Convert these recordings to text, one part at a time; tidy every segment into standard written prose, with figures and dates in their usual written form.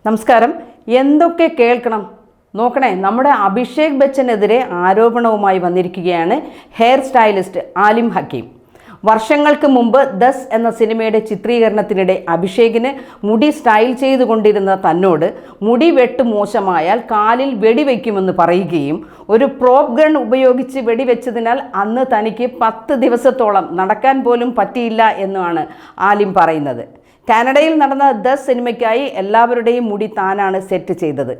നമസ്കാരം. എന്തൊക്കെ കേൾക്കണം നോക്കണേ. നമ്മുടെ അഭിഷേക് ബച്ചനെതിരെ ആരോപണവുമായി വന്നിരിക്കുകയാണ് ഹെയർ സ്റ്റൈലിസ്റ്റ് ആലിം ഹക്കീം. വർഷങ്ങൾക്ക് മുമ്പ് ദസ് എന്ന സിനിമയുടെ ചിത്രീകരണത്തിനിടെ അഭിഷേകിന് മുടി സ്റ്റൈൽ ചെയ്തുകൊണ്ടിരുന്ന തന്നോട് മുടി വെട്ട് മോശമായാൽ കാലിൽ വെടിവെക്കുമെന്ന് പറയുകയും ഒരു പ്രോപ്പ് ഗൺ ഉപയോഗിച്ച് വെടിവെച്ചതിനാൽ അന്ന് തനിക്ക് 10 ദിവസത്തോളം നടക്കാൻ പോലും പറ്റിയില്ല എന്നാണ് ആലിം പറയുന്നത്. കാനഡയിൽ നടന്ന ദസ് സിനിമയ്ക്കായി എല്ലാവരുടെയും മുടി താനാണ് സെറ്റ് ചെയ്തത്.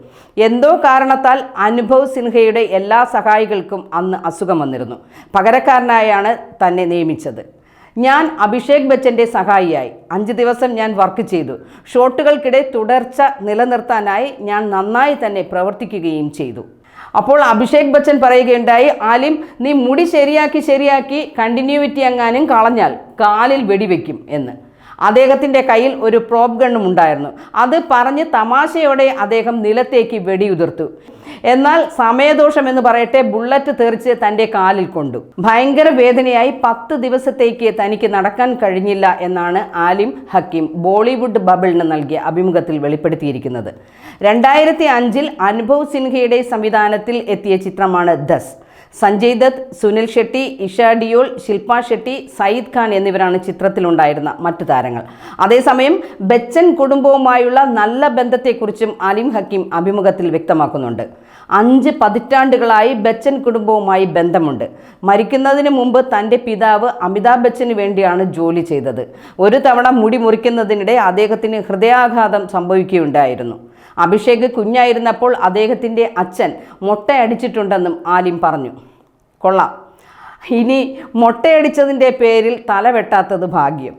എന്തോ കാരണത്താൽ അനുഭവ് സിൻഹയുടെ എല്ലാ സഹായികൾക്കും അന്ന് അസുഖം വന്നിരുന്നു. പകരക്കാരനായാണ് തന്നെ നിയമിച്ചത്. ഞാൻ അഭിഷേക് ബച്ചൻ്റെ സഹായിയായി 5 ദിവസം ഞാൻ വർക്ക് ചെയ്തു. ഷോട്ടുകൾക്കിടെ തുടർച്ച നിലനിർത്താനായി ഞാൻ നന്നായി തന്നെ പ്രവർത്തിക്കുകയും ചെയ്തു. അപ്പോൾ അഭിഷേക് ബച്ചൻ പറയുകയുണ്ടായി, ആലിം, നീ മുടി ശരിയാക്കി കണ്ടിന്യൂവിറ്റി എങ്ങാനും കളഞ്ഞാൽ കാലിൽ വെടിവെക്കും എന്ന്. അദ്ദേഹത്തിൻ്റെ കയ്യിൽ ഒരു പ്രോപ്പ് ഗണ്ണും ഉണ്ടായിരുന്നു. അത് പറഞ്ഞ് തമാശയോടെ അദ്ദേഹം നിലത്തേക്ക് വെടിയുതിർത്തു. എന്നാൽ സമയദോഷം എന്ന് പറയട്ടെ, ബുള്ളറ്റ് തെറിച്ച് തൻ്റെ കാലിൽ കൊണ്ടു. ഭയങ്കര വേദനയായി 10 ദിവസത്തേക്ക് തനിക്ക് നടക്കാൻ കഴിഞ്ഞില്ല എന്നാണ് ആലിം ഹക്കീം ബോളിവുഡ് ബബിളിന് നൽകിയ അഭിമുഖത്തിൽ വെളിപ്പെടുത്തിയിരിക്കുന്നത്. 2005 അനുഭവ് സിൻഹയുടെ സംവിധാനത്തിൽ എത്തിയ ചിത്രമാണ് ദസ്. സഞ്ജയ് ദത്ത്, സുനിൽ ഷെട്ടി, ഇഷ ഡിയോൾ, ശില്പ ഷെട്ടി, സയ്യിദ് ഖാൻ എന്നിവരാണ് ചിത്രത്തിലുണ്ടായിരുന്ന മറ്റു താരങ്ങൾ. അതേസമയം ബച്ചൻ കുടുംബവുമായുള്ള നല്ല ബന്ധത്തെക്കുറിച്ചും ആലിം ഹക്കീം അഭിമുഖത്തിൽ വ്യക്തമാക്കുന്നുണ്ട്. 5 പതിറ്റാണ്ടുകളായി ബച്ചൻ കുടുംബവുമായി ബന്ധമുണ്ട്. മരിക്കുന്നതിന് മുമ്പ് തൻ്റെ പിതാവ് അമിതാഭ് ബച്ചന് വേണ്ടിയാണ് ജോലി ചെയ്തത്. ഒരു തവണ മുടി മുറിക്കുന്നതിനിടെ അദ്ദേഹത്തിന് ഹൃദയാഘാതം സംഭവിക്കുകയുണ്ടായിരുന്നു. അഭിഷേക് കുഞ്ഞായിരുന്നപ്പോൾ അദ്ദേഹത്തിൻ്റെ അച്ഛൻ മൊട്ടയടിച്ചിട്ടുണ്ടെന്നും ആലിം പറഞ്ഞു. കൊള്ളാം. ഇനി മൊട്ടയടിച്ചതിൻ്റെ പേരിൽ തല വെട്ടാത്തത് ഭാഗ്യം.